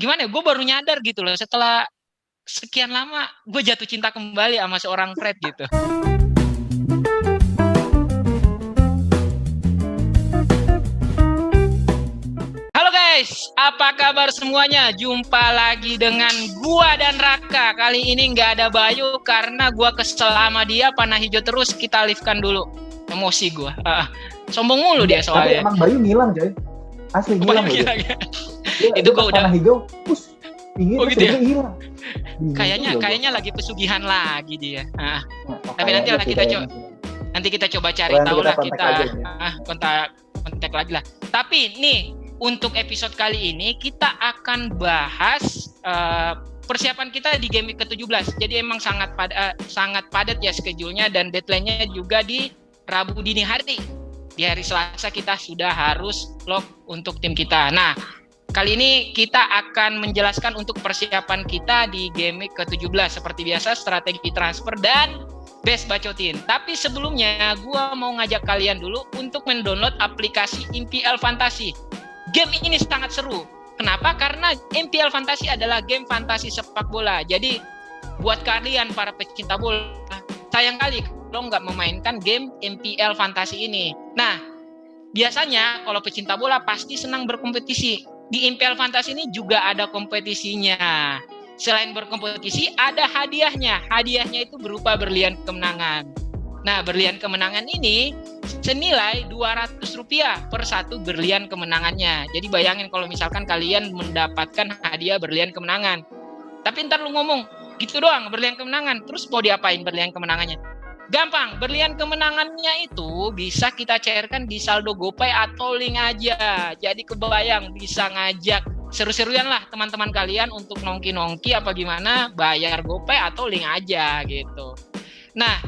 gimana ya, gue baru nyadar gitu loh setelah sekian lama gue jatuh cinta kembali sama seorang Fred gitu. Halo guys, apa kabar semuanya? Jumpa lagi dengan gua dan Raka. Kali ini nggak ada Bayu karena gua kesel sama dia, panah hijau terus, kita liftkan dulu. Emosi gua. Sombong mulu dia soalnya. Tapi emang Bayu ngilang coy. Asli ngilang loh dia. Itu gua udah panah hijau, gitu ya? Hilang. Kayaknya lagi pesugihan lagi dia. Tapi nanti lah kita coba cari tahu lah, kita kontak lagi lah. Tapi nih, untuk episode kali ini kita akan bahas persiapan kita di game ke-17. Jadi emang sangat padat ya schedule-nya, dan deadline-nya juga di Rabu dini hari. Di hari Selasa kita sudah harus lock untuk tim kita. Nah, kali ini kita akan menjelaskan untuk persiapan kita di game ke-17. Seperti biasa, strategi transfer dan best bacotin. Tapi sebelumnya, gue mau ngajak kalian dulu untuk mendownload aplikasi MPL Fantasi. Game ini sangat seru. Kenapa? Karena MPL Fantasi adalah game fantasi sepak bola. Jadi, buat kalian para pecinta bola, sayang kali kalau nggak memainkan game MPL Fantasi ini. Nah, biasanya kalau pecinta bola pasti senang berkompetisi. Di MPL Fantasi ini juga ada kompetisinya. Selain berkompetisi, ada hadiahnya. Hadiahnya itu berupa berlian kemenangan. Nah, berlian kemenangan ini senilai Rp200 per satu berlian kemenangannya. Jadi bayangin kalau misalkan kalian mendapatkan hadiah berlian kemenangan. Tapi ntar lu ngomong, gitu doang berlian kemenangan. Terus mau diapain berlian kemenangannya? Gampang, berlian kemenangannya itu bisa kita cairkan di saldo GoPay atau link aja. Jadi kebayang bisa ngajak seru-seruan lah teman-teman kalian untuk nongki-nongki apa gimana, bayar GoPay atau link aja gitu. Nah,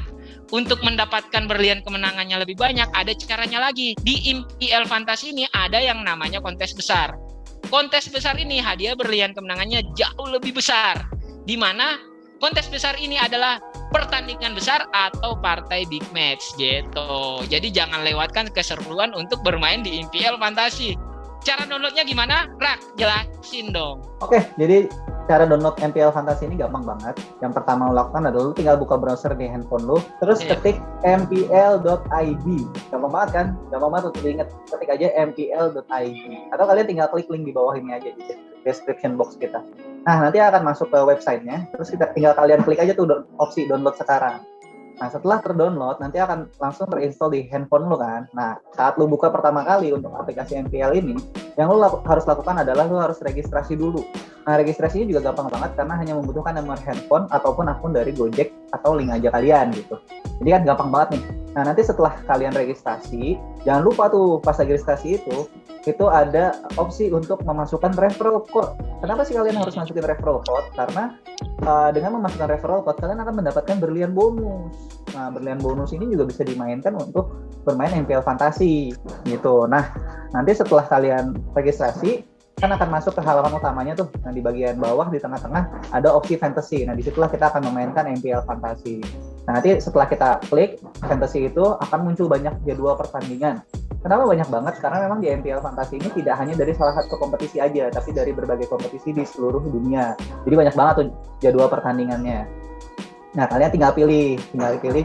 untuk mendapatkan berlian kemenangannya lebih banyak, ada caranya lagi. Di MPL Fantasi ini ada yang namanya kontes besar. Kontes besar ini hadiah berlian kemenangannya jauh lebih besar. Di mana kontes besar ini adalah pertandingan besar atau partai big match gitu. Jadi jangan lewatkan keseruan untuk bermain di MPL Fantasi. Cara downloadnya gimana? Rak, jelasin dong. Oke, jadi cara download MPL Fantasi ini gampang banget. Yang pertama lo lakukan adalah lo tinggal buka browser di handphone lo, terus ketik mpl.id. Gampang banget kan? Gampang banget untuk diingat. Ketik aja mpl.id. Atau kalian tinggal klik link di bawah ini aja di description box kita. Nah, nanti akan masuk ke websitenya. Terus tinggal kalian klik aja tuh opsi download sekarang. Nah, setelah terdownload, nanti akan langsung terinstall di handphone lu kan. Nah, saat lu buka pertama kali untuk aplikasi MPL ini, yang lu harus lakukan adalah lu harus registrasi dulu. Nah, registrasinya juga gampang banget karena hanya membutuhkan nomor handphone ataupun akun dari Gojek atau link aja kalian gitu. Jadi kan gampang banget nih. Nah, nanti setelah kalian registrasi, jangan lupa tuh pas registrasi itu ada opsi untuk memasukkan referral code. Kenapa sih kalian harus masukin referral code? Karena dengan memasukkan referral code, kalian akan mendapatkan berlian bonus. Nah, berlian bonus ini juga bisa dimainkan untuk bermain MPL Fantasi gitu. Nah, nanti setelah kalian registrasi, kan akan masuk ke halaman utamanya tuh. Nah, di bagian bawah di tengah-tengah ada opsi Fantasy. Nah, disitulah kita akan memainkan MPL Fantasi. Nah, nanti setelah kita klik Fantasy itu akan muncul banyak jadwal pertandingan. Kenapa banyak banget? Karena memang di MPL Fantasi ini tidak hanya dari salah satu kompetisi aja, tapi dari berbagai kompetisi di seluruh dunia. Jadi banyak banget tuh jadwal pertandingannya. Nah, kalian tinggal pilih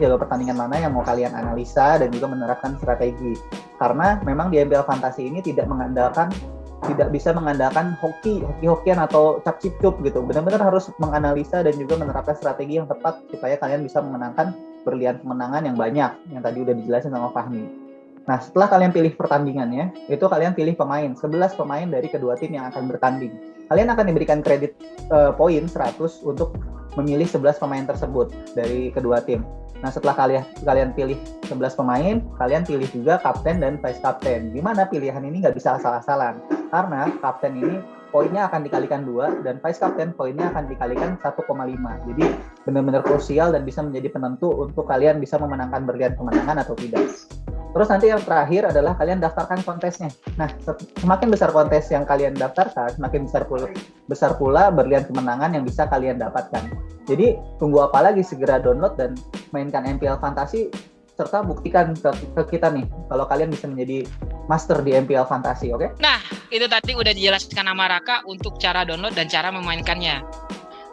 jadwal pertandingan mana yang mau kalian analisa dan juga menerapkan strategi. Karena memang di MPL Fantasi ini tidak bisa mengandalkan hoki-hokian atau cap-cip-cup gitu. Benar-benar harus menganalisa dan juga menerapkan strategi yang tepat supaya kalian bisa memenangkan berlian kemenangan yang banyak, yang tadi udah dijelasin sama Fahmi. Nah, setelah kalian pilih pertandingannya, itu kalian pilih pemain, 11 pemain dari kedua tim yang akan bertanding. Kalian akan diberikan kredit poin 100 untuk memilih 11 pemain tersebut dari kedua tim. Nah, setelah kalian pilih 11 pemain, kalian pilih juga kapten dan vice kapten. Gimana pilihan ini nggak bisa asal-asalan? Karena kapten ini poinnya akan dikalikan 2 dan vice captain poinnya akan dikalikan 1,5. Jadi benar-benar krusial dan bisa menjadi penentu untuk kalian bisa memenangkan berlian kemenangan atau tidak. Terus nanti yang terakhir adalah kalian daftarkan kontesnya. Nah, semakin besar kontes yang kalian daftarkan, semakin besar pula berlian kemenangan yang bisa kalian dapatkan. Jadi tunggu apa lagi, segera download dan mainkan MPL Fantasi serta buktikan ke kita nih kalau kalian bisa menjadi master di MPL Fantasi, oke? Nah, itu tadi udah dijelaskan sama Raka untuk cara download dan cara memainkannya.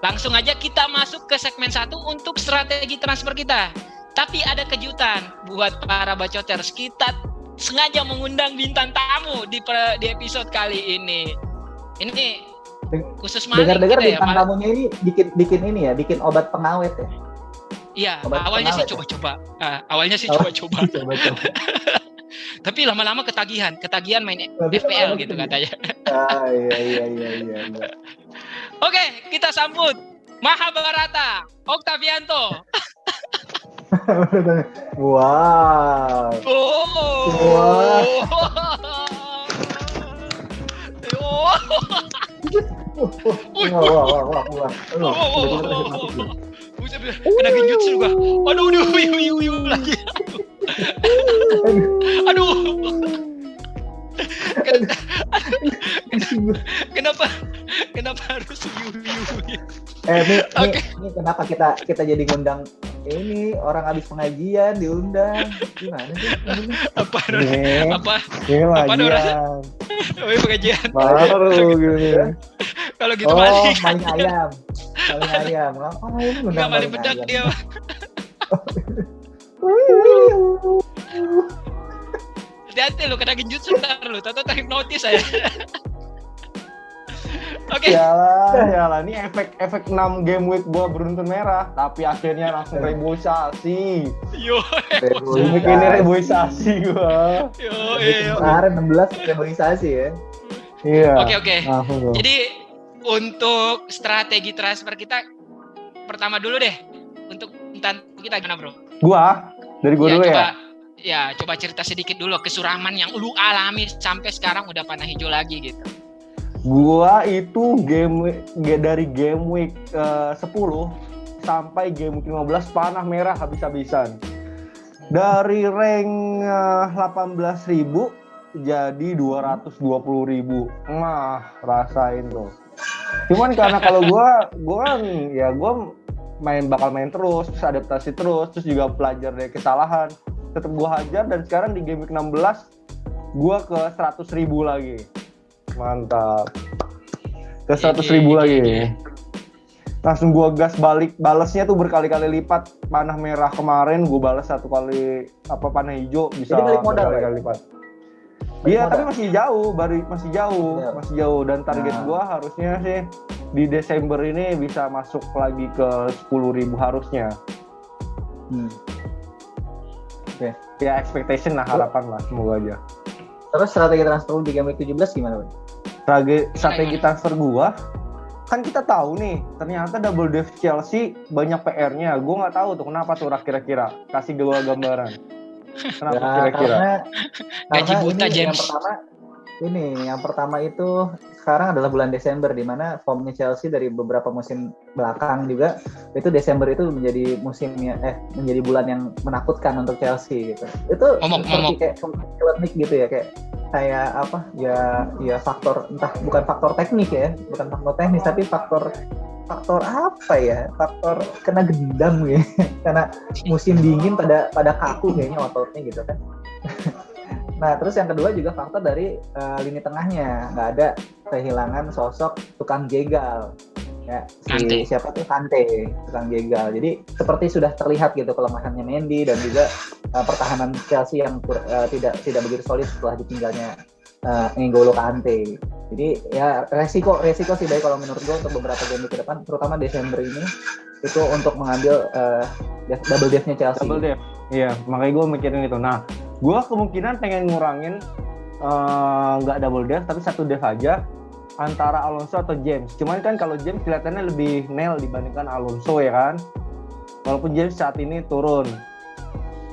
Langsung aja kita masuk ke segmen 1 untuk strategi transfer kita. Tapi ada kejutan buat para bacoters. Kita sengaja mengundang bintang tamu di episode kali ini. Ini khusus maling dengar-dengar kita bintang tamunya ini bikin obat pengawet ya. Iya, Obat awalnya sih pengawet ya? coba-coba. Tapi lama-lama ketagihan main FPL gitu katanya. Iya. Oke, kita sambut Mahabharata Oktavianto. Wow. Kena genjutsu juga. Aduh, lagi. Aduh. Kenapa harus yu? Ini kenapa kita jadi ngundang ini orang habis pengajian diundang, gimana sih? Apa pengajian? Baru gitu. Kalau gitu maling ayam. Ngapain ngundang nggak maling bedak dia. Hati-hati lu kena genjutsu ntar lu, tahu hipnotis saya. Oke. Yalah, ini efek 6 game week gua beruntun merah, tapi akhirnya langsung reboisasi. Yo. Ini reboisasi gua. Yo. Kemarin 16 reboisasi ya. Iya. Oke. Jadi untuk strategi transfer kita pertama dulu deh. Untuk intan kita gimana, Bro? Dari gua dulu ya. Coba cerita sedikit dulu kesuraman yang lu alami sampai sekarang udah panah hijau lagi gitu. Gua itu dari game week 10 sampai game week 15 panah merah habis-habisan. Dari rank 18.000 jadi 220.000. Rasain tuh. Cuman karena kalau gua bakal main terus adaptasi terus juga belajar dari kesalahan. Tetap gue hajar dan sekarang di game week 16 gue ke 100.000 lagi. Mantap. Ke 100.000 lagi. Langsung gue gas balik. Balesnya tuh berkali-kali lipat. Panah merah kemarin gue balas 1 kali panah hijau bisa berkali-kali lipat. Iya, tapi masih jauh dan target gue harusnya sih di Desember ini bisa masuk lagi ke 10.000 harusnya. Oke. Ya expectation lah, harapan lah, semoga aja. Terus strategi transfer di game week 17 gimana, Bang? Strategi transfer gua kan kita tahu nih, ternyata double dev Chelsea banyak PR-nya. Gua nggak tahu tuh kenapa tuh kira-kira. Kasih gua gambaran. Kenapa kira-kira? Gaji buta James. Yang pertama itu sekarang adalah bulan Desember, di mana formnya Chelsea dari beberapa musim belakang juga itu Desember itu menjadi menjadi bulan yang menakutkan untuk Chelsea gitu. Itu seperti kayak klinik gitu ya, kayak apa ya faktor, entah bukan faktor teknik ya, bukan faktor teknis tapi faktor apa ya, faktor kena gendam ya karena musim dingin pada kaku kayaknya ototnya gitu kan. Nah, terus yang kedua juga faktor dari lini tengahnya, nggak ada kehilangan sosok tukang jegal. Ya, siapa tuh Kante, tukang jegal. Jadi seperti sudah terlihat gitu kelemahannya Mendy dan juga pertahanan Chelsea yang tidak begitu solid setelah ditinggalnya N'Golo Kante. Jadi ya resiko sih baik kalau menurut gue untuk beberapa game ke depan, terutama Desember ini itu untuk mengambil double dev-nya Chelsea. Double dev. Iya, makanya gue mikirin itu. Nah, gue kemungkinan pengen ngurangin nggak double dev tapi 1 dev aja antara Alonso atau James. Cuman kan kalau James kelihatannya lebih nail dibandingkan Alonso ya kan. Walaupun James saat ini turun.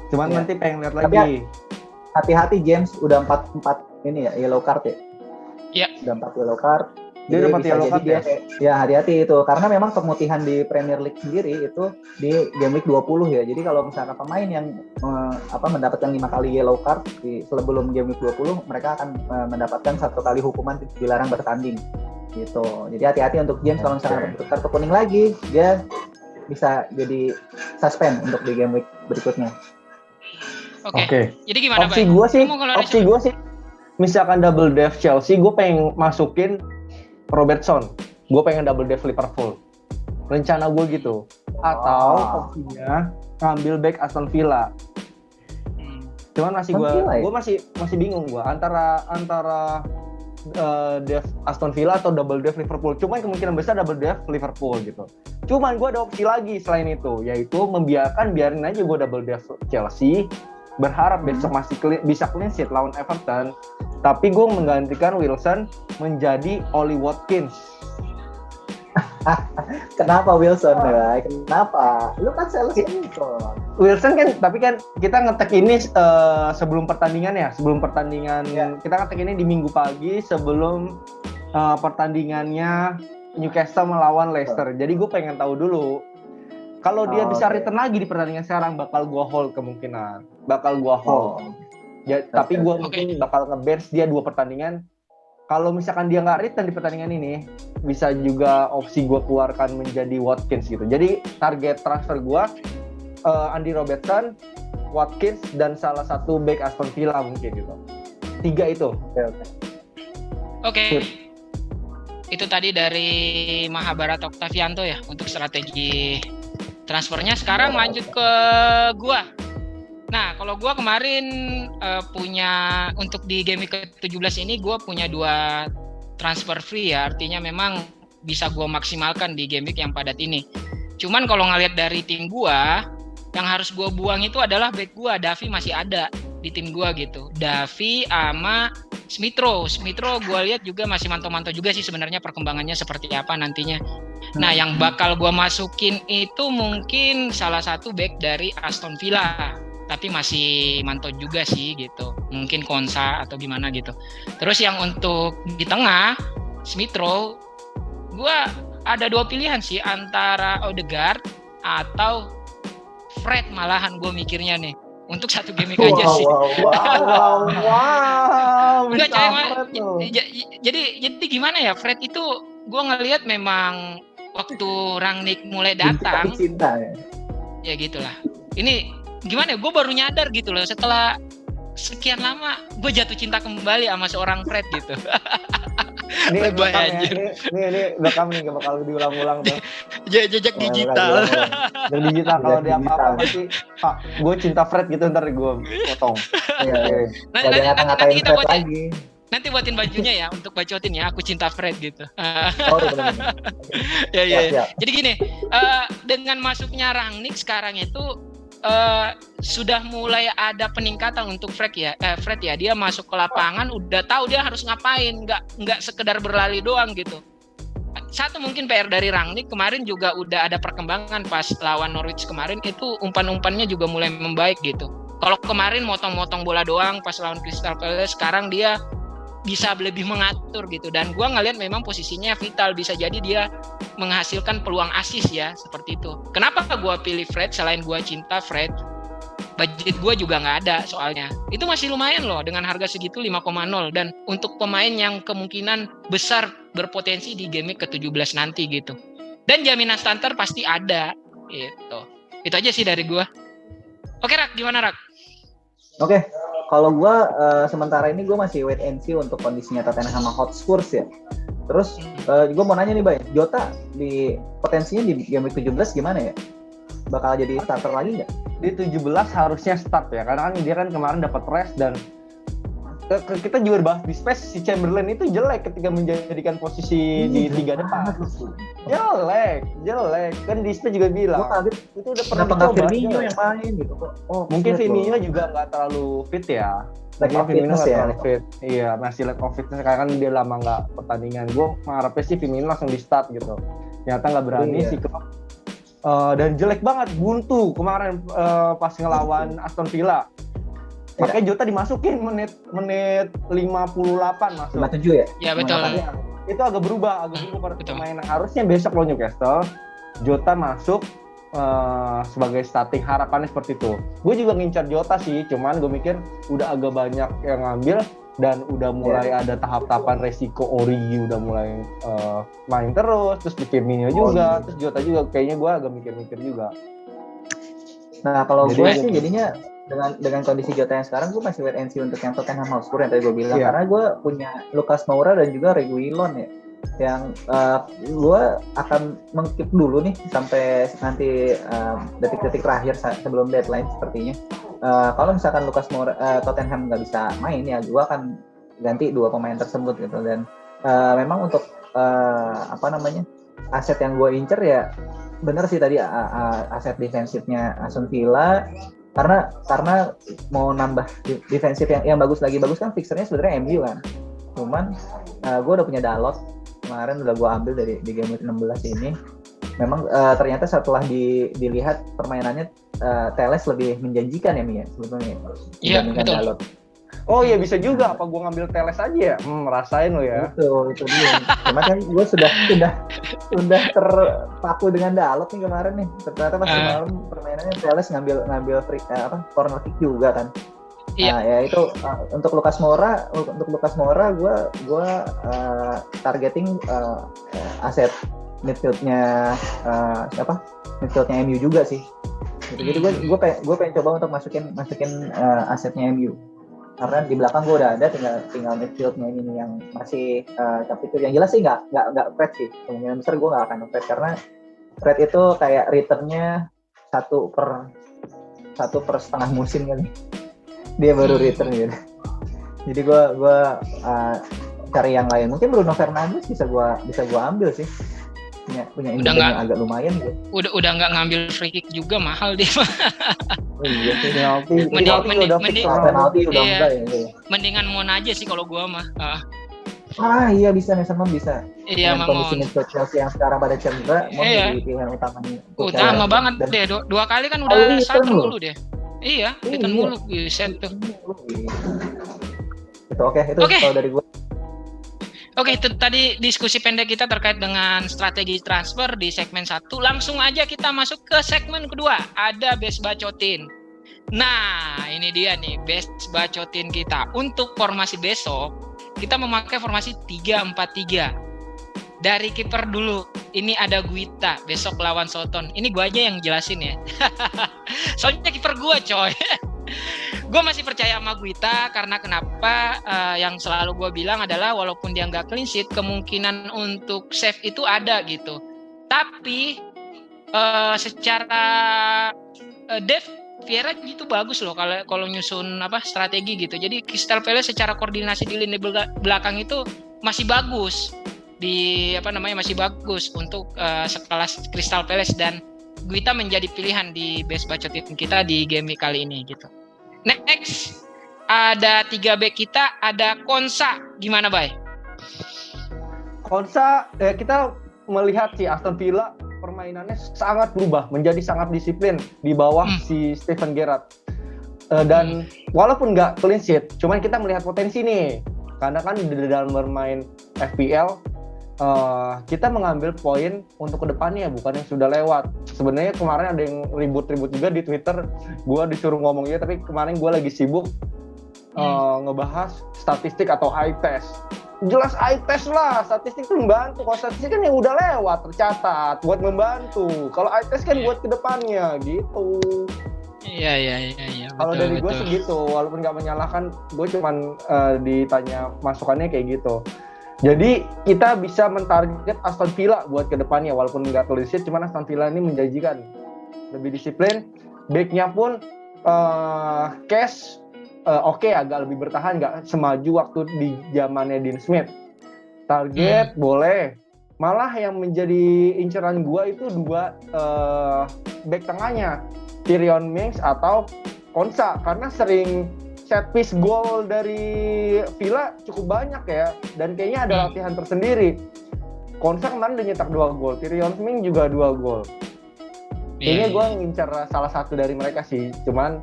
Cuman nanti pengen lihat lagi. Hati-hati James udah 4 ini ya yellow card ya. Iya. Udah 4 yellow card. Dia udah 4 yellow card ya. Hati-hati itu karena memang pemutihan di Premier League sendiri itu di game week 20 ya. Jadi kalau misalkan pemain yang mendapatkan 5 kali yellow card sebelum game week 20, mereka akan mendapatkan 1 kali hukuman dilarang bertanding gitu. Jadi hati-hati untuk James kalau misalkan kartu kuning lagi, dia bisa jadi suspend untuk di game week berikutnya. Oke. Jadi gimana, Opsi gue sih misalkan double dev Chelsea, gue pengen masukin Robertson. Gue pengen double dev Liverpool. Rencana gue gitu. Atau opsinya ngambil back Aston Villa. Cuman gue masih bingung gue antara dev Aston Villa atau double dev Liverpool. Cuman kemungkinan besar double dev Liverpool gitu. Cuman gue ada opsi lagi selain itu, yaitu biarin aja gue double dev Chelsea, berharap besok masih bisa clean sheet lawan Everton, tapi gue menggantikan Wilson menjadi Ollie Watkins. Kenapa Wilson ya? Kenapa? Lu kan sales Wilson kan, tapi kan kita ngetek ini sebelum pertandingan ya. Kita ngetek ini di Minggu pagi sebelum pertandingannya Newcastle melawan Leicester. Jadi gue pengen tahu dulu kalau dia bisa return lagi di pertandingan sekarang, bakal gue hold kemungkinan. Tapi gue mungkin bakal nge-bench dia 2 pertandingan. Kalau misalkan dia nggak return di pertandingan ini, bisa juga opsi gue keluarkan menjadi Watkins gitu. Jadi target transfer gue Andy Robertson, Watkins, dan salah satu back Aston Villa mungkin gitu. 3 itu. Oke. Itu tadi dari Mahabharata Octavianto ya untuk strategi transfernya. Sekarang lanjut ke gua. Nah, kalau gua kemarin punya untuk di game ke-17 ini gua punya 2 transfer free ya. Artinya memang bisa gua maksimalkan di game week yang padat ini. Cuman kalau ngelihat dari tim gua, yang harus gua buang itu adalah back gua. Davi masih ada di tim gua gitu. Davi sama Smith Rowe gua lihat juga masih mantau-mantau juga sih sebenarnya perkembangannya seperti apa nantinya. Nah, yang bakal gua masukin itu mungkin salah satu back dari Aston Villa. Tapi masih mantau juga sih gitu. Mungkin Konsa atau gimana gitu. Terus yang untuk di tengah Smith Rowe, gue ada 2 pilihan sih antara Odegaard atau Fred, malahan gue mikirnya nih untuk satu game aja sih. Enggak, jadi gimana ya, Fred itu gue ngelihat memang waktu Rangnick mulai datang cinta ya. Ya gitulah. Ini gimana ya, gue baru nyadar gitu loh setelah sekian lama gue jatuh cinta kembali sama seorang Fred gitu. Ini belakang nih gak bakal diulang-ulang tuh. Jejak digital. Jejak digital kalau dia apa-apa pasti Pak, gue cinta Fred gitu, ntar gue potong. Nanti kita lagi. Nanti buatin bajunya ya untuk bacotin ya, aku cinta Fred gitu. Ya. Jadi gini, dengan masuknya Rangnick sekarang itu sudah mulai ada peningkatan untuk Fred ya. Dia masuk ke lapangan udah tahu dia harus ngapain, nggak sekedar berlari doang gitu. Satu mungkin PR dari Rangnick kemarin juga udah ada perkembangan pas lawan Norwich kemarin, itu umpan-umpannya juga mulai membaik gitu. Kalau kemarin motong-motong bola doang pas lawan Crystal Palace, sekarang dia bisa lebih mengatur gitu, dan gua ngelihat memang posisinya vital, bisa jadi dia menghasilkan peluang assist ya, seperti itu. Kenapa gua pilih Fred? Selain gua cinta Fred, budget gua juga nggak ada soalnya. Itu masih lumayan loh dengan harga segitu 5,0, dan untuk pemain yang kemungkinan besar berpotensi di game ke-17 nanti gitu. Dan jaminan starter pasti ada gitu. Itu aja sih dari gua. Oke Rak, gimana Rak? Oke. Kalau gue sementara ini gue masih wait and see untuk kondisinya Tottenham sama Hotspur ya. Terus gue mau nanya nih Bay, Jota di potensinya di game week 17 gimana ya? Bakal jadi starter lagi nggak? Di 17 harusnya start ya, karena kan dia kan kemarin dapat rest, dan kita juga bahas di space, si Chamberlain itu jelek ketika menjadikan posisi di 3 depan. Jelek. Kan di space juga bilang. Itu udah pernah dicoba. Firmino yang main gitu kok. Mungkin Firmino juga nggak terlalu fit ya. Firmino nggak terlalu fit. Iya, masih lack of fitness karena kan dia lama nggak pertandingan. Gue mengharapnya sih Firmino langsung di start gitu. Ternyata nggak berani sih kok. Dan jelek banget, buntu kemarin pas ngelawan Aston Villa. Makanya Jota dimasukin menit 58 masuk. 57 ya? Ya betul. Itu agak berubah permainan. Harusnya besok lo Newcastle, Jota masuk sebagai starting, harapannya seperti itu. Gue juga ngincar Jota sih, cuman gue mikir udah agak banyak yang ngambil dan udah mulai ada tahap-tahapan resiko. Origi udah mulai main terus di Firmino juga, terus Jota juga kayaknya gue agak mikir-mikir juga. Nah kalau gue sih jadinya dengan kondisi Jota yang sekarang, gue masih wait and see untuk yang Tottenham Hotspur yang tadi gue bilang, karena gue punya Lucas Moura dan juga Reguilon ya, yang gue akan mengkeep dulu nih sampai nanti detik-detik terakhir sebelum deadline sepertinya. Kalau misalkan Lucas Moura Tottenham nggak bisa main ya, gue akan ganti 2 pemain tersebut gitu. Dan memang untuk aset yang gue incer ya bener sih tadi aset defensifnya Aston Villa, karena mau nambah defensif yang bagus kan fixernya sebenarnya MU kan. Cuman gue udah punya Dalot kemarin, udah gue ambil di game week 16 ini. Memang ternyata setelah dilihat permainannya Telles lebih menjanjikan ya Mia sebetulnya. Iya, betul. Dalot. Oh iya bisa juga, apa gue ngambil Telles aja ya? Rasain lo ya. Itu dia. Cuma kan gue sudah terpaku dengan Dalot nih kemarin nih. Ternyata pas kemarin permainannya Telles ngambil free corner kick juga kan. Iya. Ya itu untuk Lucas Moura gue targeting aset midfieldnya midfieldnya MU juga sih. Jadi gue pengen coba untuk masukin asetnya MU. Karena di belakang gue udah ada, tinggal midfieldnya ini nih yang masih tapi itu yang jelas sih nggak Fred sih, kemungkinan besar gue nggak akan Fred, karena Fred itu kayak returnnya 1 per setengah musim kali dia baru return gitu. Jadi gue cari yang lain, mungkin Bruno Fernandes bisa gue ambil sih, punya independen yang agak lumayan gitu. Udah nggak ngambil free kick juga, mahal dia. Oh iya sih, mendingan Mon aja sih kalau gua mah. Iya bisa nih, sama bisa. Iya, dengan kondisi midfield Chelsea yang sekarang pada cedera, Mon jadi pilihan utamanya. Utama banget deh, 2 kali kan udah starter dulu deh. Iya, return mulu set tuh. Itu kalau dari gua. Oke, itu tadi diskusi pendek kita terkait dengan strategi transfer di segmen 1. Langsung aja kita masuk ke segmen kedua. Ada Best Bacotin. Nah, ini dia nih Best Bacotin kita. Untuk formasi besok, kita memakai formasi 3-4-3. Dari kiper dulu. Ini ada Guita, besok lawan Soton. Ini gua aja yang jelasin ya. Soalnya kiper gua coy. Gue masih percaya sama Guita, karena kenapa yang selalu gue bilang adalah walaupun dia nggak clean sheet, kemungkinan untuk save itu ada gitu. Tapi secara depth Vieira gitu bagus loh kalau nyusun strategi gitu. Jadi Crystal Palace secara koordinasi di lini belakang itu masih bagus, masih bagus untuk sekelas Crystal Palace, dan Guita menjadi pilihan di best bacotin kita di game kali ini gitu. Next, ada 3 back kita, ada Konsa. Gimana, Bay? Konsa, kita melihat si Aston Villa permainannya sangat berubah, menjadi sangat disiplin di bawah si Steven Gerrard. Dan walaupun nggak clean sheet, cuman kita melihat potensi nih. Karena kan di dalam bermain FPL, kita mengambil poin untuk kedepannya, bukan yang sudah lewat. Sebenarnya kemarin ada yang ribut-ribut juga di Twitter, gue disuruh ngomongnya, tapi kemarin gue lagi sibuk ngebahas statistik atau eye test. Jelas eye test lah, statistik itu membantu. Kalau statistik kan yang udah lewat tercatat buat membantu. Kalau eye test kan buat kedepannya gitu. Iya. Kalau dari gue sih gitu, walaupun nggak menyalahkan, gue cuman ditanya masukannya kayak gitu. Jadi kita bisa mentarget Aston Villa buat kedepannya, walaupun nggak clean sheet, cuman Aston Villa ini menjanjikan, lebih disiplin, backnya pun cash agak lebih bertahan, nggak semaju waktu di zamannya Dean Smith. Target boleh, malah yang menjadi inceran gua itu 2 back tengahnya, Tyrion Mings atau Konsa, karena sering set piece gol dari Villa cukup banyak ya, dan kayaknya ada latihan tersendiri. Konsa kemarin udah nyetak 2 gol, Tyrion Mings juga 2 gol. Kayaknya gue ngincar salah satu dari mereka sih, cuman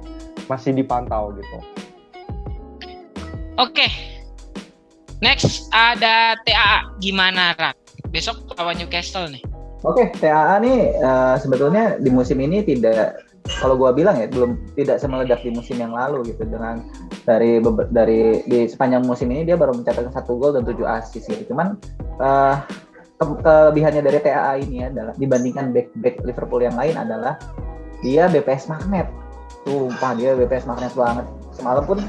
masih dipantau gitu. Oke. Next ada TAA. Gimana, Rak? Besok lawan Newcastle nih. Oke, TAA nih sebetulnya di musim ini tidak, kalau gue bilang ya, tidak semeledak di musim yang lalu gitu. Dengan dari di sepanjang musim ini dia baru mencatatkan 1 gol dan 7 assist gitu. Cuman kelebihannya dari TAA ini adalah dibandingkan back Liverpool yang lain adalah dia BPS magnet. Sumpah dia BPS magnet banget. Semalam pun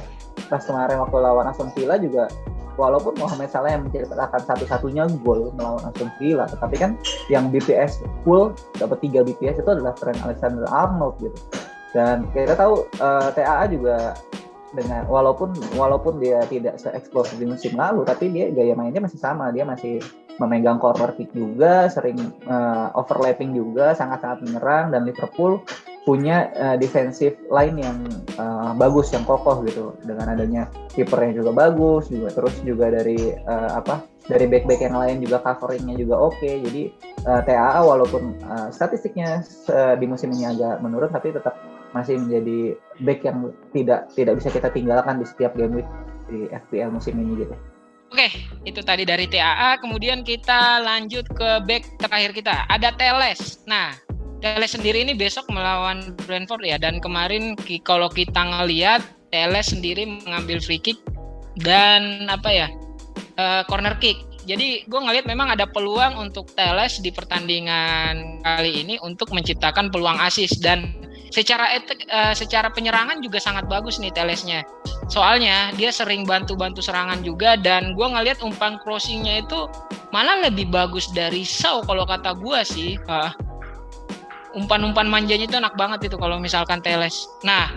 pas kemarin waktu lawan Aston Villa juga, walaupun Mohamed Salah yang menciptakan satu-satunya gol melawan Aston Villa, tetapi kan yang BPS full dapat 3 BPS itu adalah Trent Alexander-Arnold gitu. Dan kita tahu TAA juga dengan walaupun dia tidak se-eksplosif di musim lalu, tapi dia gaya mainnya masih sama. Dia masih memegang corner kick juga, sering overlapping juga, sangat-sangat menyerang, dan Liverpool punya defensive line yang bagus, yang kokoh gitu. Dengan adanya kipernya juga bagus, terus juga dari dari back-back yang lain juga coveringnya juga oke. Jadi TAA walaupun statistiknya di musim ini agak menurun, tapi tetap masih menjadi back yang tidak bisa kita tinggalkan di setiap game week di FPL musim ini gitu. Oke, itu tadi dari TAA. Kemudian kita lanjut ke back terakhir kita. Ada Teles. Nah, Teles sendiri ini besok melawan Brentford ya. Dan kemarin kalau kita ngelihat Teles sendiri mengambil free kick dan corner kick. Jadi gue ngelihat memang ada peluang untuk Teles di pertandingan kali ini untuk menciptakan peluang assist, dan secara penyerangan juga sangat bagus nih Telesnya. Soalnya dia sering bantu serangan juga, dan gue ngelihat umpan crossingnya itu malah lebih bagus dari Shaw kalau kata gue sih. Umpan-umpan manjanya itu enak banget itu kalau misalkan Teles. Nah,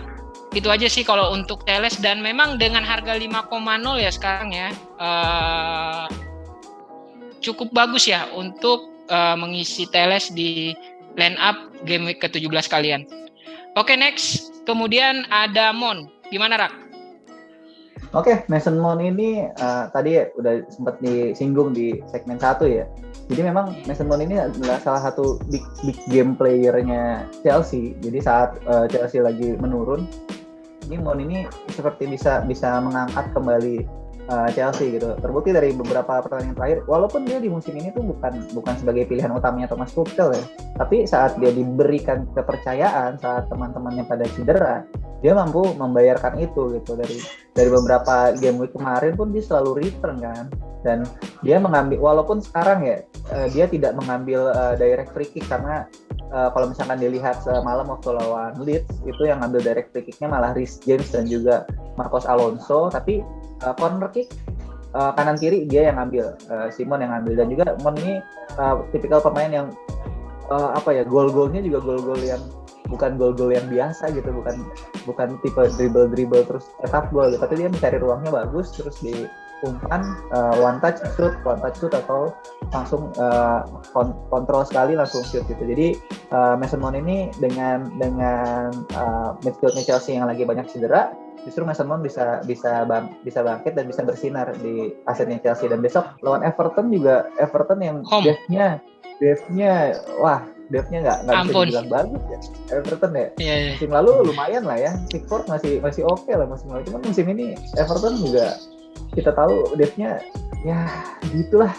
itu aja sih kalau untuk Teles, dan memang dengan harga 5,0 ya sekarang ya. Cukup bagus ya untuk mengisi Teles di line up game week ke-17 kalian. Oke, next. Kemudian ada Mon. Gimana, Rak? Oke, Mason Mount ini tadi udah sempat disinggung di segmen 1 ya. Jadi memang Mason Mount ini adalah salah satu big game player-nya Chelsea. Jadi saat Chelsea lagi menurun, ini Mount ini seperti bisa mengangkat kembali Chelsea gitu. Terbukti dari beberapa pertandingan terakhir, walaupun dia di musim ini tuh bukan sebagai pilihan utamanya Thomas Tuchel ya, tapi saat dia diberikan kepercayaan saat teman-temannya pada cedera, dia mampu membayarkan itu gitu. Dari beberapa game week kemarin pun dia selalu return kan, dan dia mengambil, walaupun sekarang ya dia tidak mengambil direct free kick, karena kalau misalkan dilihat semalam waktu lawan Leeds itu yang ngambil direct free kicknya malah Reece James dan juga Marcos Alonso, tapi corner kick kanan kiri dia yang ngambil, Simon yang ngambil. Dan juga Mon ini tipikal pemain yang gol-golnya juga gol-gol yang bukan gol-gol yang biasa gitu, bukan tipe dribble terus cetak gol gitu, tapi dia mencari ruangnya bagus, terus di umpan one touch shoot atau langsung kontrol sekali langsung shoot gitu. Jadi Mason Mount ini dengan midfieldnya Chelsea yang lagi banyak cedera, justru Mason Mount bisa bangkit dan bisa bersinar di asetnya Chelsea. Dan besok lawan Everton yang Devnya nggak bisa dibilang bagus ya Everton ya. Yeah. Musim lalu lumayan lah ya, Pickford masih oke lah musim lalu, cuman musim ini Everton juga kita tahu Devnya ya gitulah.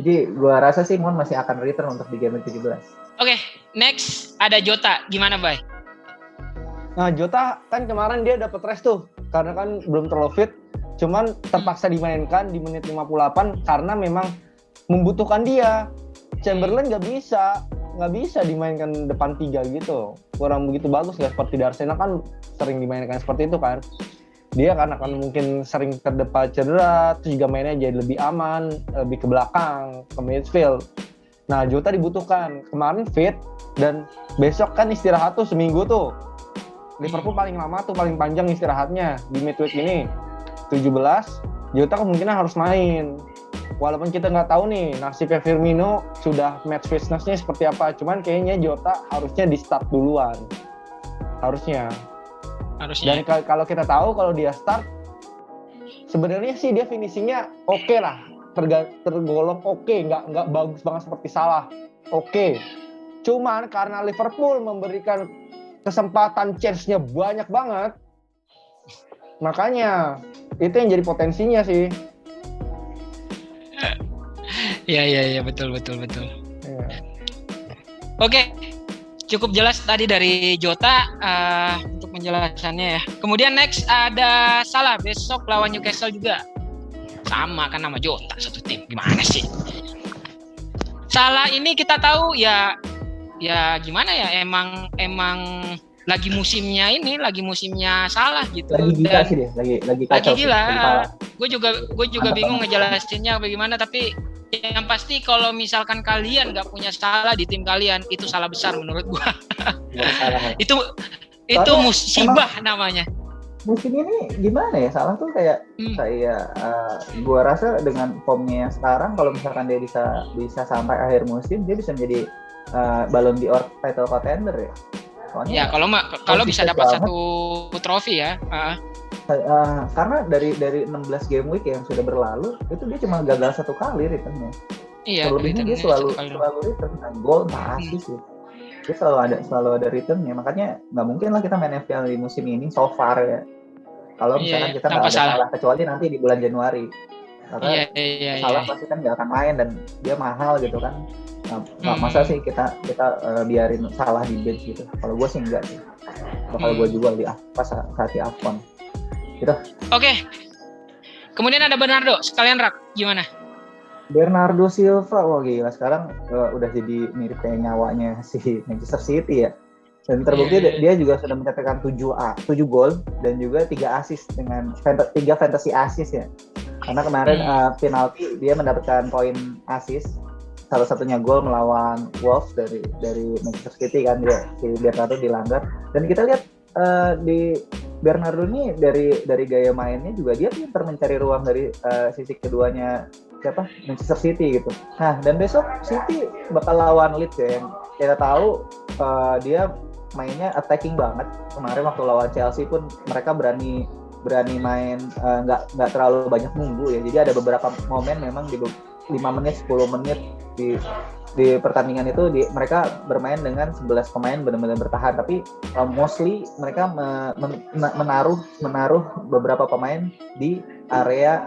Jadi gua rasa sih Mon masih akan return untuk di game 17. Oke, next ada Jota. Gimana, Bay? Nah, Jota kan kemarin dia dapat rest tuh karena kan belum terlalu fit, cuman terpaksa dimainkan di menit 58 karena memang membutuhkan dia. Chamberlain nggak bisa dimainkan depan 3 gitu, kurang begitu bagus, nggak seperti di Arsenal kan sering dimainkan seperti itu kan. Dia kan akan mungkin sering terdepan cedera, terus juga mainnya jadi lebih aman, lebih ke belakang, ke midfield. Nah, Jota dibutuhkan, kemarin fit, dan besok kan istirahat tuh seminggu tuh. Liverpool paling lama tuh, paling panjang istirahatnya di midweek ini 17, Jota kemungkinan harus main. Walaupun kita nggak tahu nih nasibnya Firmino sudah match fitness-nya seperti apa, cuman kayaknya Jota harusnya di start duluan. Harusnya. Dan kalau kita tahu kalau dia start, sebenarnya sih dia finishingnya oke lah, tergolong oke, nggak bagus banget seperti Salah. Oke. Cuman karena Liverpool memberikan kesempatan chance-nya banyak banget, makanya itu yang jadi potensinya sih. Iya betul. Ya. Oke, cukup jelas tadi dari Jota untuk penjelasannya ya. Kemudian next ada Salah, besok lawan Newcastle juga. Sama kan nama Jota, satu tim. Gimana sih? Salah ini kita tahu ya gimana ya, emang lagi musimnya Salah gitu. Lagi gila sih dia, lagi kacau. Lagi gila. Gue juga bingung ngejelasinnya bagaimana, tapi yang pasti kalau misalkan kalian nggak punya Salah di tim kalian, itu salah besar menurut gue. itu musibah namanya. Musim ini gimana ya, Salah tuh kayak gua rasa dengan formnya yang sekarang, kalau misalkan dia bisa sampai akhir musim, dia bisa menjadi Ballon d'Or title contender ya. Soalnya ya kalau bisa dapat satu trofi ya. Karena dari 16 game week yang sudah berlalu, itu dia cuma gagal 1 kali returnnya. Iya. Selebihnya dia selalu return, gol, assist sih. Dia selalu ada returnnya, makanya nggak mungkin lah kita main FPL di musim ini so far ya. Kalau misalkan kita nggak ada Salah, kecuali nanti di bulan Januari. Karena Salah pasti kan nggak akan main dan dia mahal gitu kan. Nah, masa sih kita biarin Salah di bench gitu. Kalau gue sih enggak sih. Bakal gue jual di saat di Afcon. Gitu. Oke. Kemudian ada Bernardo, sekalian Rak, gimana? Bernardo Silva, wah gila, sekarang udah jadi mirip kayak nyawanya si Manchester City ya. Dan terbukti dia juga sudah mencatatkan 7 gol dan juga 3 assist dengan 3 fantasy assist ya. Karena kemarin penalti dia mendapatkan poin assist, salah satunya gol melawan Wolves dari Manchester City kan, si Bernardo dilanggar. Dan kita lihat di Bernardo ini dari gaya mainnya juga dia pintar mencari ruang dari sisi keduanya Manchester City gitu. Nah, dan besok City bakal lawan Leeds ya, yang kita tahu dia mainnya attacking banget. Kemarin waktu lawan Chelsea pun mereka berani main, nggak terlalu banyak nunggu ya. Jadi ada beberapa momen memang di 5 menit 10 menit di pertandingan itu mereka bermain dengan 11 pemain benar-benar bertahan, tapi mostly mereka menaruh beberapa pemain di area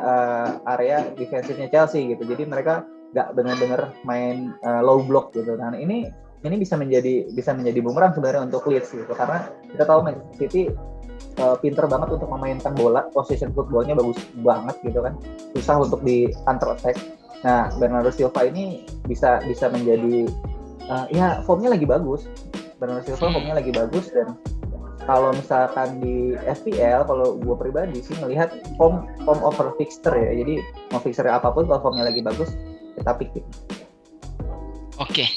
defensifnya Chelsea gitu. Jadi mereka nggak benar-benar main low block gitu. Nah, ini bisa menjadi bumerang sebenarnya untuk Leeds gitu, karena kita tahu Manchester City pinter banget untuk memainkan bola, position footballnya bagus banget gitu kan, susah untuk di counter attack. Nah, Bernardo Silva ini bisa menjadi formnya lagi bagus. Bernardo Silva formnya lagi bagus, dan kalau misalkan di FPL, kalau gue pribadi sih melihat form over fixture ya. Jadi mau fixture apapun, kalau formnya lagi bagus kita pick. Oke,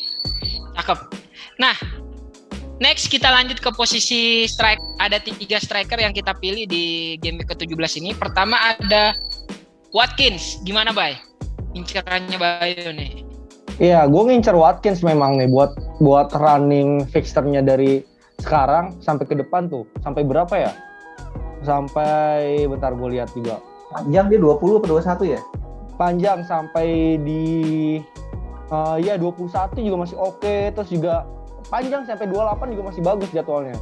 cakep. Nah, next kita lanjut ke posisi strike. Ada 3 striker yang kita pilih di game ke-17 ini. Pertama ada Watkins. Gimana, Bay? Incerannya Bayu nih. Iya, gue ngincer Watkins memang nih buat running fixture-nya dari sekarang sampai ke depan tuh. Sampai berapa ya? Sampai bentar gue lihat juga. Panjang dia 20 atau 21 ya? Panjang sampai di 21 juga masih oke. Terus juga panjang sampai 28 juga masih bagus jadwalnya.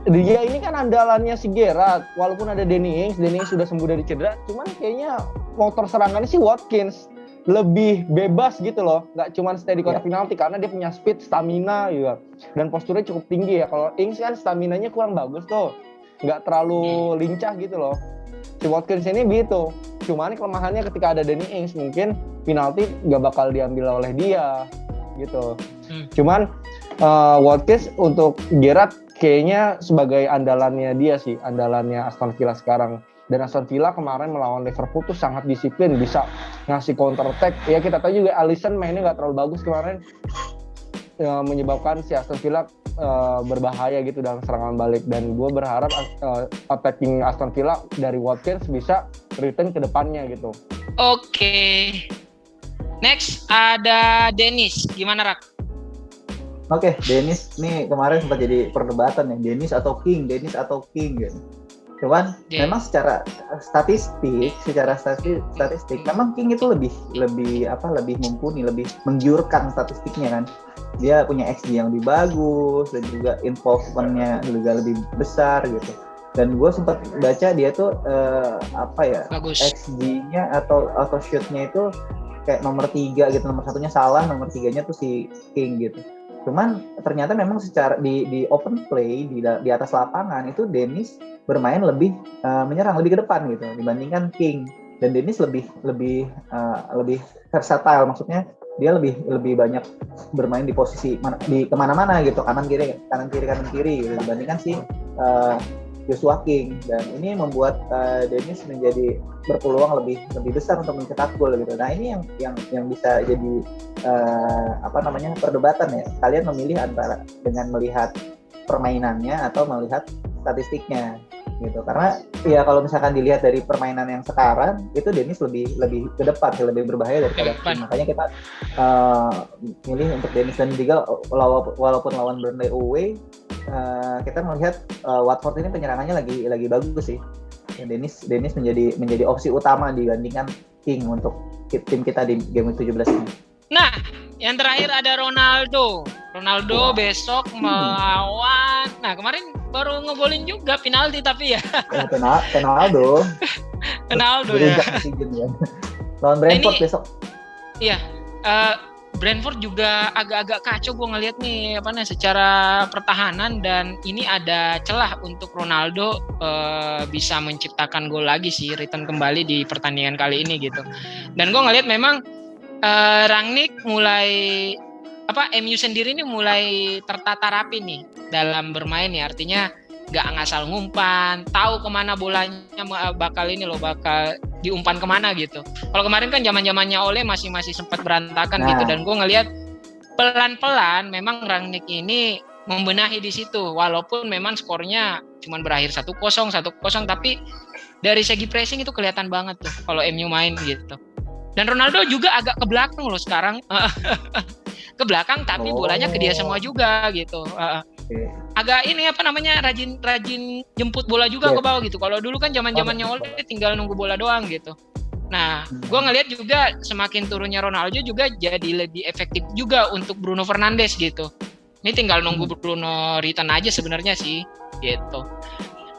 Dia ini kan andalannya si Gerrard, walaupun ada Danny Ings sudah sembuh dari cedera, cuman kayaknya motor serangannya si Watkins lebih bebas gitu loh, nggak cuma stay di kotak penalti, karena dia punya speed, stamina juga, dan posturnya cukup tinggi ya. Kalau Ings kan staminanya kurang bagus tuh, nggak terlalu lincah gitu loh. Si Watkins ini gitu, cuman kelemahannya ketika ada Danny Ings mungkin penalti nggak bakal diambil oleh dia gitu. Cuman Watkins untuk Gerrard kayaknya sebagai andalannya dia sih, andalannya Aston Villa sekarang. Dan Aston Villa kemarin melawan Liverpool tuh sangat disiplin, bisa ngasih counter attack. Ya kita tahu juga Alisson mainnya nggak terlalu bagus kemarin, menyebabkan si Aston Villa berbahaya gitu dalam serangan balik. Dan gue berharap attacking Aston Villa dari Watkins bisa return ke depannya gitu. Oke. Next ada Dennis. Gimana, Rak? Oke, Dennis nih kemarin sempat jadi perdebatan ya, Dennis atau King gitu. Cuman memang secara statistik memang King itu lebih mumpuni, lebih menggiurkan statistiknya kan. Dia punya XG yang lebih bagus dan juga involvement-nya juga lebih besar gitu. Dan gue sempat baca dia tuh XG-nya atau shoot-nya itu kayak nomor 3 gitu, nomor 1-nya Salah, nomor 3-nya tuh si King gitu. Cuman ternyata memang secara di open play di atas lapangan itu Dennis bermain lebih menyerang, lebih ke depan gitu dibandingkan King. Dan Dennis lebih versatile, maksudnya dia lebih banyak bermain di posisi di kemana-mana gitu, kanan kiri gitu, dibandingkan si Joshua King, dan ini membuat Dennis menjadi berpeluang lebih besar untuk mencetak gol gitu. Nah ini yang bisa jadi perdebatan ya. Kalian memilih antara dengan melihat permainannya atau melihat statistiknya gitu, karena ya kalau misalkan dilihat dari permainan yang sekarang itu Dennis lebih ke depan, lebih berbahaya daripada King. Makanya kita milih untuk Dennis, dan juga walaupun lawan Burnley away kita melihat Watford ini penyerangannya lagi bagus sih. Dennis menjadi opsi utama dibandingkan King untuk tim kita di game 17 ini. Nah, yang terakhir ada Ronaldo besok melawan. Nah, kemarin baru ngegolin juga penalti tapi ya. Penaldo ya. Lawan Brentford besok. Iya. Brentford juga agak-agak kacau gue ngelihat nih secara pertahanan, dan ini ada celah untuk Ronaldo bisa menciptakan gol lagi sih, return kembali di pertandingan kali ini gitu. Dan gue ngelihat memang Rangnick mulai MU sendiri ini mulai tertata rapi nih dalam bermain ya, artinya nggak ngasal ngumpan, tahu kemana bolanya bakal diumpan kemana gitu. Kalau kemarin kan zaman-zamannya Ole masih sempat berantakan gitu, dan gue ngelihat pelan-pelan memang Rangnick ini membenahi di situ, walaupun memang skornya cuma berakhir 1-0, tapi dari segi pressing itu kelihatan banget tuh kalau MU main gitu. Dan Ronaldo juga agak ke belakang loh sekarang. Ke belakang tapi bolanya ke dia semua juga gitu. Agak ini rajin jemput bola juga ke bawah gitu. Kalau dulu kan zaman-zamannya Ole tinggal nunggu bola doang gitu. Nah, gue ngelihat juga semakin turunnya Ronaldo juga jadi lebih efektif juga untuk Bruno Fernandes gitu. Ini tinggal nunggu Bruno return aja sebenarnya sih gitu.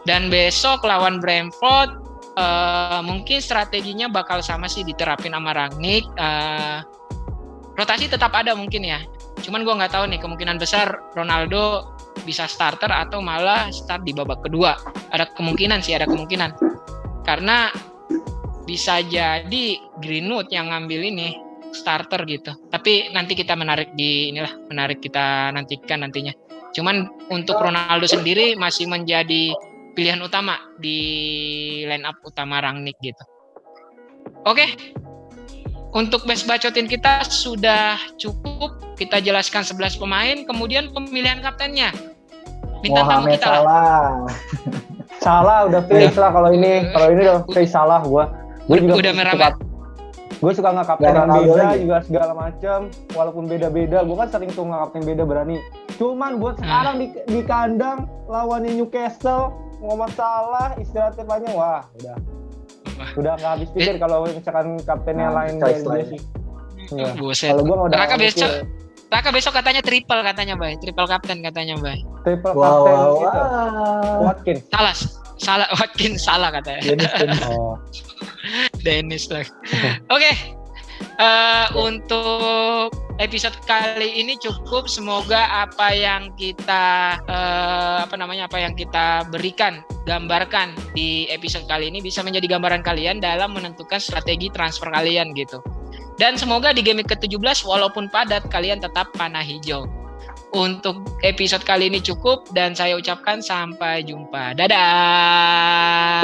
Dan besok lawan Brentford mungkin strateginya bakal sama sih diterapin sama Rangnick. Rotasi tetap ada mungkin ya. Cuman gue nggak tahu nih, kemungkinan besar Ronaldo bisa starter atau malah start di babak kedua. Ada kemungkinan. Karena bisa jadi Greenwood yang ngambil ini starter gitu. Tapi nanti kita menarik kita nantikan nantinya. Cuman untuk Ronaldo sendiri masih menjadi pilihan utama di line up utama Rangnick gitu. Oke. Untuk best bacotin kita sudah cukup. Kita jelaskan 11 pemain, kemudian pemilihan kaptennya. Bintang tamu kita lah. Salah udah fix lah kalau ini udah fix salah gua juga udah merah. Gue suka ngekapten yang beda juga segala macam, walaupun beda-beda. Gue kan sering tuh ngekapten beda berani. Cuman buat sekarang di kandang lawannya Newcastle, Muhammad Salah istirahatnya panjang, wah udah nggak habis pikir kalau misalkan kapten yang lain dari dia sih. Kalau gue udah Raka besok katanya triple kapten katanya, Bay. Triple kapten gitu. Watkins. Salah Watkins salah katanya. Dennis lagi. Oke. Untuk episode kali ini cukup. Semoga apa yang kita gambarkan di episode kali ini bisa menjadi gambaran kalian dalam menentukan strategi transfer kalian gitu. Dan semoga di game ke-17 walaupun padat kalian tetap panah hijau. Untuk episode kali ini cukup dan saya ucapkan sampai jumpa. Dadah.